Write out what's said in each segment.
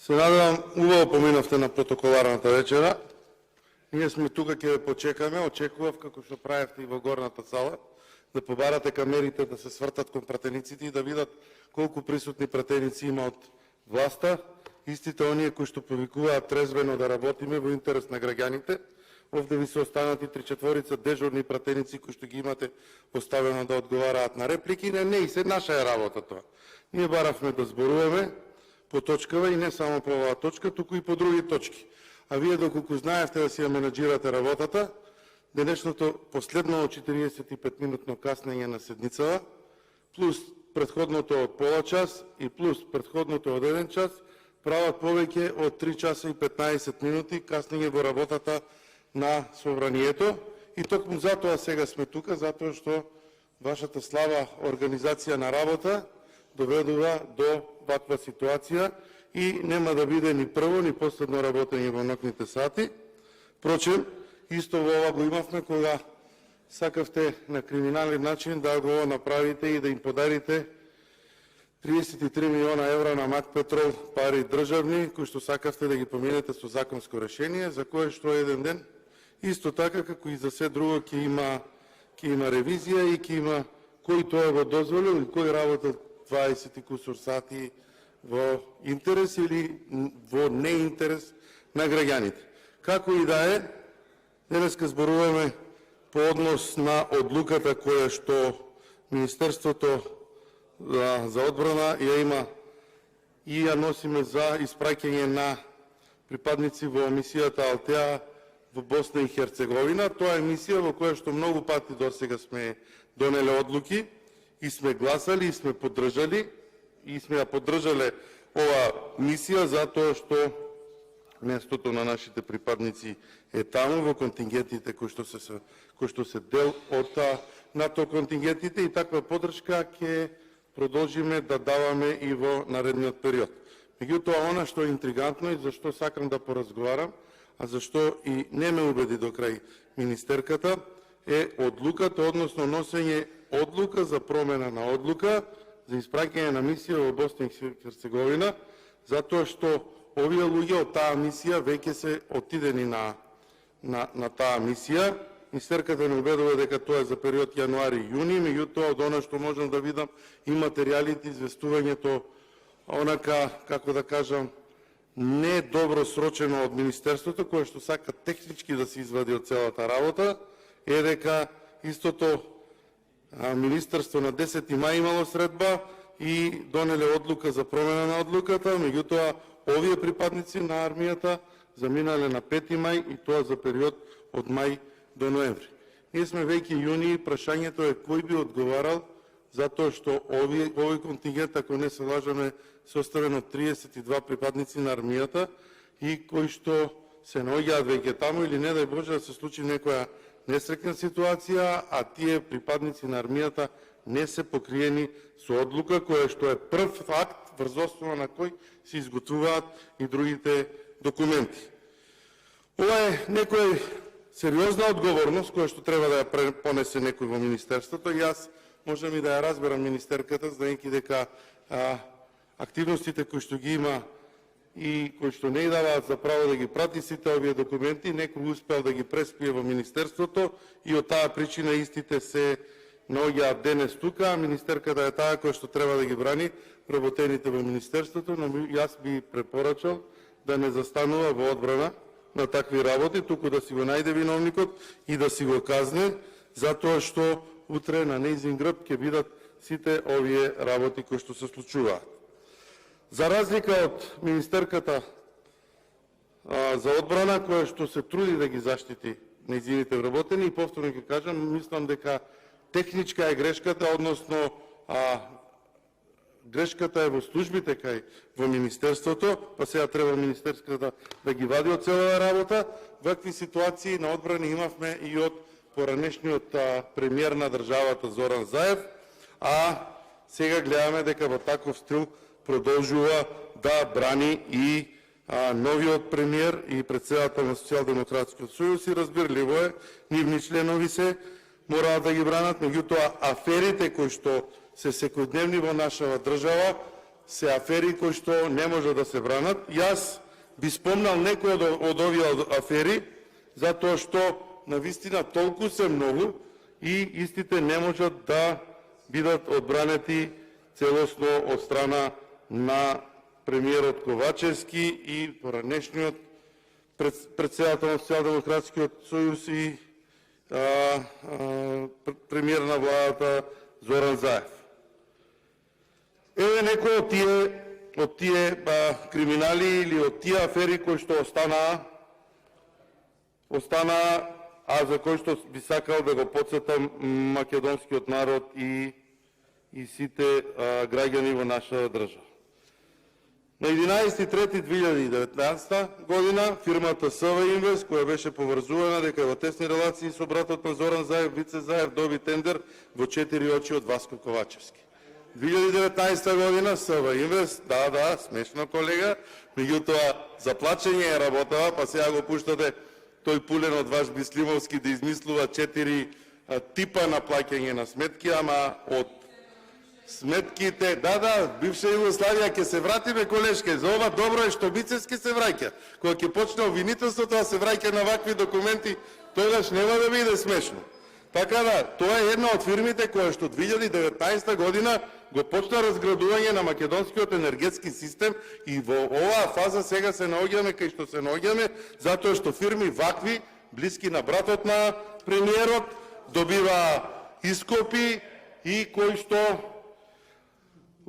Се надевам, убаво поминавте на протоколарната вечера. Ние сме тука, ќе ве почекаме. Очекував, како што правевте и во горната сала, да побарате камерите да се свртат кон пратениците и да видат колку присутни пратеници има од власта. Истите оние кои што повикуваат трезвено да работиме во интерес на граѓаните. Овде ви се останати 3-4 дежурни пратеници кои што ги имате поставено да одговараат на реплики. Не, и се наша е работа тоа. Ние баравме да зборуваме по точкава и не само по оваа точка, туку и по други точки. А вие доколку знаевте да си ја менеджирате работата, денешното последно 45-минутно каснење на седницава, плюс предходното од пола час и плюс предходното од 1 час, прават повеќе од 3 часа и 15 минути каснење во работата на собранието. И токму затоа сега сме тука, затоа што вашата слаба организација на работа доведува до ваква ситуација и нема да биде ни прво, ни последно работење во ноќните сати. Впрочем, исто во ова го имавме кога сакавте на криминален начин да го направите и да им подарите 33 милиона евра на Мак Петрол, пари државни, кои што сакавте да ги поминете со законско решение, за кое што еден ден, исто така како и за се друго, ќе има ревизија и ќе има кој тоа го дозволил и кој работил 20 и кусур сати во интерес или во неинтерес на граѓаните. Како и да е, денеска зборуваме по однос на одлуката која што Министерството за одбрана ја има и ја носиме за испраќање на припадници во мисијата Алтеа во Босна и Херцеговина. Тоа е мисија во која што многу пати досега сме донеле одлуки и сме гласали и сме поддржали и сме ја поддржале ова мисија затоа што местото на нашите припадници е таму во контингентите кои што се дел од НАТО контингентите и таква поддршка ќе продолжиме да даваме и во наредниот период. Меѓутоа, она што е интригантно и зашто сакам да поразговарам, а зашто и не ме убеди до крај министерката, е одлуката, односно носење одлука за промена на одлука за испраќање на мисија во Босна и Херцеговина, затоа што овие луѓе од таа мисија веќе се отидени на таа мисија. Министерката не убедува дека тоа е за период јануари-јуни, меѓутоа од она што можам да видам и материјалите, известувањето, онака, како да кажам, не добро срочено од Министерството, кое што сака технички да се извади од целата работа, е дека истото Министерство на 10. мај имало средба и донеле одлука за промена на одлуката, меѓутоа овие припадници на армијата заминале на 5. мај и тоа за период од мај до ноември. Ние сме веќе јуни и прашањето е кој би одговарал затоа што овој контингент, ако не се лажаме, се оставен од 32 припадници на армијата и кои што се наоѓаат веќе таму или не дај Боже да се случи некоја несреќна ситуација, а тие припадници на армијата не се покриени со одлука која што е прв акт врз основа на кој се изготвуваат и другите документи. Ова е некоја сериозна одговорност која што треба да ја понесе некој во Министерството и јас можам и да ја разберам министерката, знаејќи дека активностите кои што ги има и кои што не даваат за право да ги прати сите овие документи, некој успел да ги преспие во Министерството и од таа причина истите се наоѓаат денес тука, а министерката е таа која што треба да ги брани работените во Министерството, но јас би препорачал да не застанува во одбрана на такви работи, туку да си го најде виновникот и да си го казне, затоа што утре на нејзин грб ќе бидат сите овие работи кои што се случуваат. За разлика од министерката за одбрана, која што се труди да ги заштити нејзините вработени, и повторно ќе кажам, мислам дека техничка е грешката, односно грешката е во службите кај во Министерството, па сега треба Министерската да ги вади од целата работа. Вакви ситуации на одбрани имавме и од поранешниот премиер на државата Зоран Заев, а сега гледаме дека во таков стил продолжува да брани и новиот премиер и председател на Социјалдемократскиот сојуз и разбирливо е, нивни членови се мораат да ги бранат, меѓутоа аферите кои што се секојдневни во нашава држава се афери кои што не може да се бранат. Јас би спомнал некои од овие афери, затоа што навистина толку се многу и истите не можат да бидат одбранети целосно од страна на премиерот Ковачевски и поранешниот председател на Социјалдемократскиот сојуз и премиер на владата Зоран Заев. Еве некои од тие криминали или од тие афери кои што останаа, а за кои што би сакал да го потсетам македонскиот народ и сите граѓани во нашата држава. На 11.3.2019 година фирмата СВ Инвест, која беше поврзувана дека во тесни релации со братот на Зоран Заев, Вице Заев, доби тендер во 4 очи од Васко Ковачевски. 2019 година СВ Инвест, да, смешно колега, меѓутоа за плачење е работава, па сега го пуштате тој пулен од ваш Бислимовски да измислува 4 типа на плаќање на сметки, ама од сметките, бивша Југославија ќе се вратиме, колешке. За ова добро е што Бицевски се враќа. Кога ќе почне обвинителството да се враќа на вакви документи, тогаш нема да биде смешно. Така да, тоа е една од фирмите која што 2019 година го почна разградување на македонскиот енергетски систем и во оваа фаза сега се наоѓаме кај што се наоѓаме, затоа што фирми вакви, блиски на братот на премиерот, добива ископи и кои што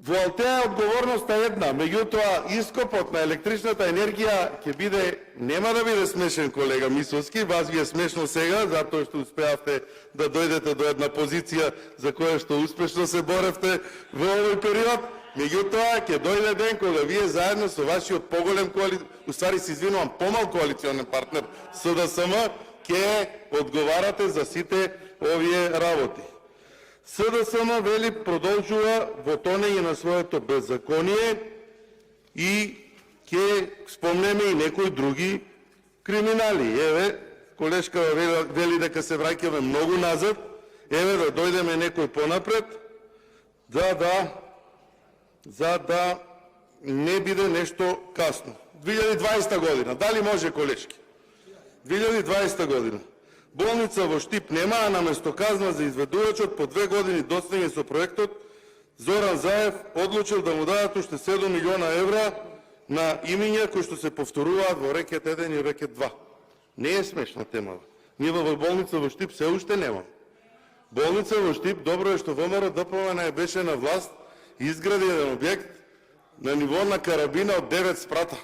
во Алтеа одговорноста една, меѓутоа ископот на електричната енергија ќе биде, нема да биде смешен колега Мисовски, вас ви е смешно сега, затоа што успеавте да дојдете до една позиција за која што успешно се боревте во овој период, меѓутоа ќе дојде ден кога вие заедно со вашиот поголем помал коалиционен партнер СДСМ ќе одговарате за сите овие работи. СДСМ вели продолжува во тонење на своето беззаконие и ќе спомнеме и некои други криминали. Еве, колешка вели дека се враќаме многу назад, еве да дојдеме некој понапред, за да не биде нешто касно. 2020 година, дали може колешки? 2020 година. Болница во Штип нема, а наместо казна за изведувачот по 2 години доцнење со проектот, Зоран Заев одлучил да му дадат уште 7 милиона евра на имиња кои што се повторуваат во рекет 1 и рекет 2. Не е смешна тема. Ние во болница во Штип се уште нема. Болница во Штип, добро е што ВМРО ДПМН беше на власт и изгради еден објект на ниво на карабина од 9 спрата.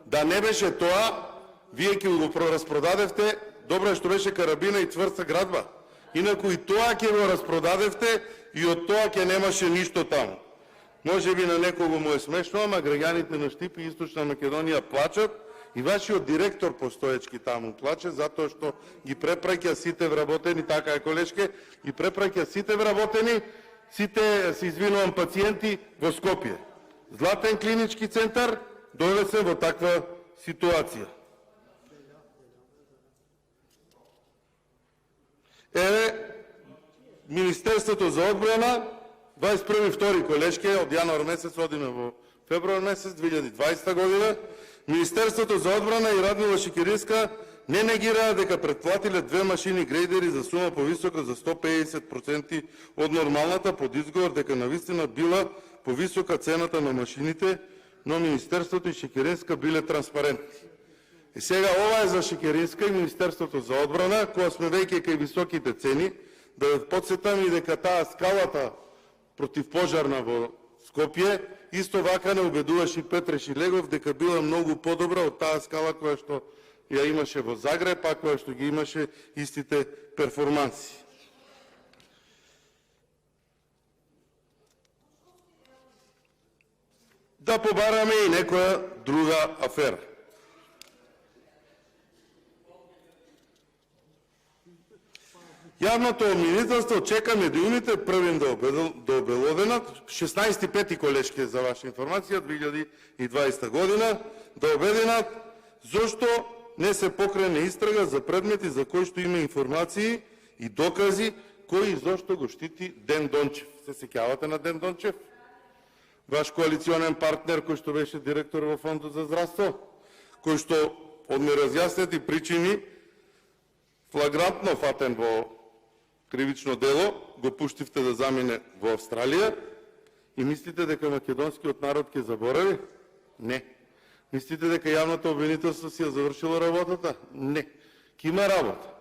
Да не беше тоа, вие ќе го распродадевте. Добро е што беше карабина и тврста градба. Инаку и тоа ќе го распродадевте и од тоа ќе немаше ништо таму. Може би на некого му е смешно, ама граѓаните на Штип и Источна Македонија плачат и вашиот директор постоечки таму плаче затоа што ги препраќа сите вработени, така е колешке, и препраќа сите вработени, сите, се извинувам, пациенти во Скопје. Златен клинички центар довесен во таква ситуација. Еве, Министерството за одбрана, 21.2. колешке, од јануар месец одиме во февруар месец 2020 година, Министерството за одбрана и Радмила Шекеринска не негираа дека претплатиле 2 машини грейдери за сума повисока за 150% од нормалната, под изговор дека навистина била повисока цената на машините, но Министерството и Шекеринска биле транспарентни. И сега ова е за Шекеринска и Министерството за одбрана, која сме веќе кај високите цени, да подсетам и дека таа скалата противпожарна во Скопје, исто вака не убедуваше Петре Шилегов дека била многу подобра од таа скала која што ја имаше во Загреб, а која што ги имаше истите перформанси. Да побараме и некоја друга афера. Јавното обвинителство чека медиумите првим да обелоденат, 16.5. колешке за ваша информација, 2020 година, да обединат зошто не се покрене истрага за предмети за кои што има информации и докази кои зошто го штити Ден Дончев. Се сеќавате на Ден Дончев? ваш коалиционен партнер кој што беше директор во Фондот за здравство, кој што од неразјаснети причини флагрантно фатен во кривично дело, го пуштивте да замине во Австралија и мислите дека македонскиот народ ќе заборави? Не. Мислите дека јавното обвинителство си ја завршило работата? Не. Ке има работа.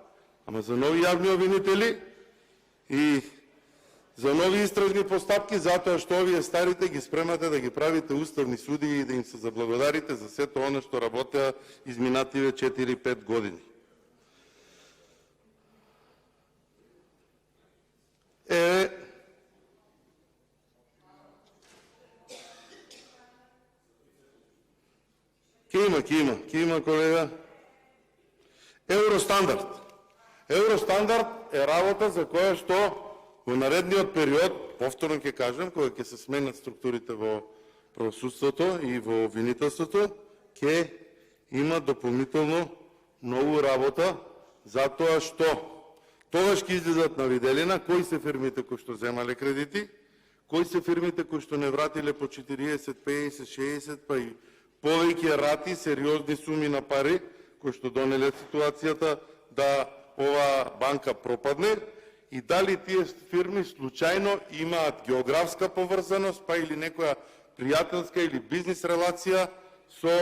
Ама за нови јавни обвинители и за нови истражни постапки, затоа што овие старите ги спремате да ги правите уставни судии и да им се заблагодарите за сето оно што работеа изминативе 4-5 години. Ке има, колега. Евростандард. Евростандард е работа за која што во наредниот период, повторно ќе кажем, кога ќе се сменат структурите во правосудството и во обвинителството, ќе има дополнително нову работа, затоа што тогаш ќе излезат на виделина кои се фирмите кои што земале кредити, кои се фирмите кои што не вратиле по 40, 50, 60, па и повеќе рати, сериозни суми на пари, кои што донеле ситуацијата да ова банка пропадне, и дали тие фирми случајно имаат географска поврзаност, па или некоја пријателска или бизнис релација со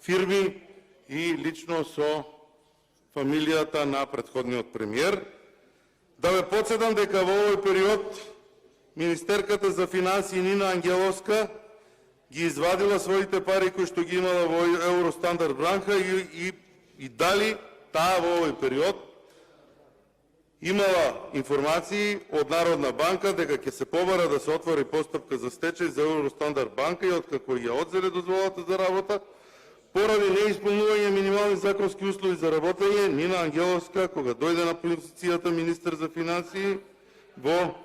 фирми и лично со фамилијата на претходниот премиер. Да ве подсетам дека во овој период министерката за финансии Нина Ангеловска ги извадила своите пари кои што ги имала во Евростандард банка и дали таа во овој период имала информации од Народна банка дека ќе се побара да се отвори постапка за стечај за Евростандард банка и откако ја одзеле дозволата за работа, поради неисполнување минимални законски услови за работење, Нина Ангеловска, кога дојде на позицијата министер за финансии, во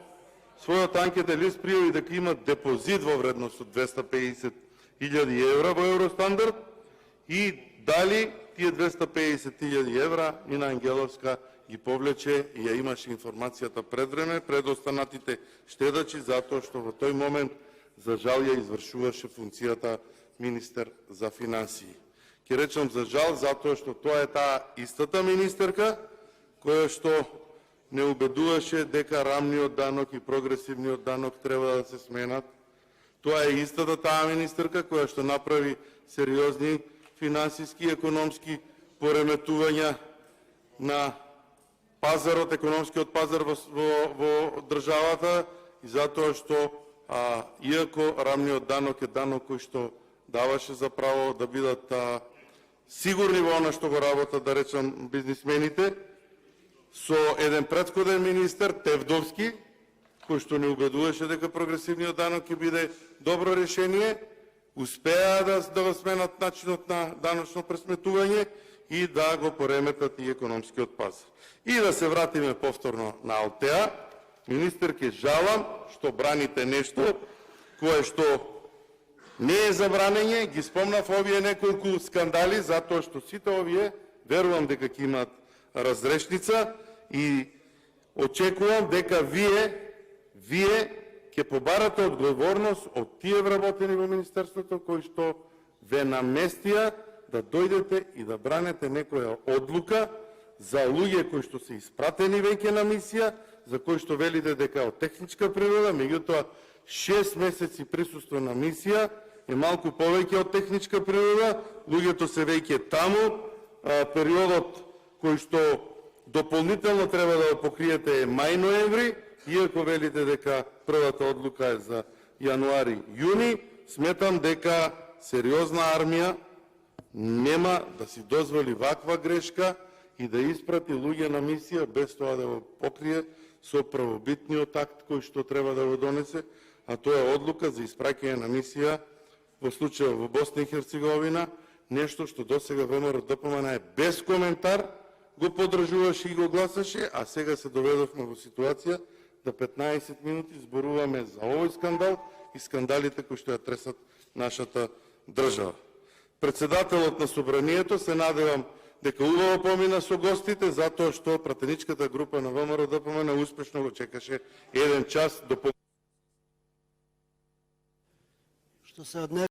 својот анкетен лист пријави дека има депозит во вредност од 250.000 евра во Евростандард и дали тие 250.000 евра Нина Ангеловска ги повлече и ја имаше информацијата пред време, пред останатите штедачи, затоа што во тој момент, за жал, ја извршуваше функцијата министер за финансии. Ке речам за жал, затоа што тоа е таа истата министерка, која што не убедуваше дека рамниот данок и прогресивниот данок треба да се сменат. Тоа е истата таа министерка која што направи сериозни финансиски и економски пореметувања на пазарот, економскиот пазар во државата, и затоа што иако рамниот данок е данок кој што даваше за право да бидат сигурни во она што го работат, да речам, бизнисмените, со еден претходен министер, Тевдовски, кој што не убедуваше дека прогресивниот данок ќе биде добро решение, успеа да го сменат начинот на даночно пресметување и да го пореметат и економскиот пазар. И да се вратиме повторно на Алтеа, министерке, жалам што браните нешто кое што не е забранење. Ги спомнав овие неколку скандали, затоа што сите овие, верувам дека ќе имат разрешница и очекувам дека вие ќе побарате одговорност од тие вработени во Министерството кои што ве наместија да дојдете и да бранете некоја одлука за луѓе кои што се испратени веќе на мисија, за кои што велите дека од техничка природа, меѓутоа 6 месеци присуство на мисија е малку повеќе од техничка природа, луѓето се веќе таму, периодот кој што дополнително треба да го покриете е мај-ноември, иако велите дека првата одлука е за јануари-јуни, сметам дека сериозна армија нема да си дозволи ваква грешка и да испрати луѓе на мисија без тоа да го покрие со правобитниот акт кој што треба да го донесе, а тоа е одлука за испраќање на мисија во случај во Босна и Херцеговина, нешто што досега ВМРО-ДПМН е без коментар го поддржуваше и го гласаше, а сега се доведовме во ситуација да 15 минути зборуваме за овој скандал и скандалите кои што ја тресат нашата држава. Председателот на Собранието се надевам дека убаво помина со гостите, затоа што пратеничката група на ВМРО-ДПМН успешно го чекаше 1 час до Што се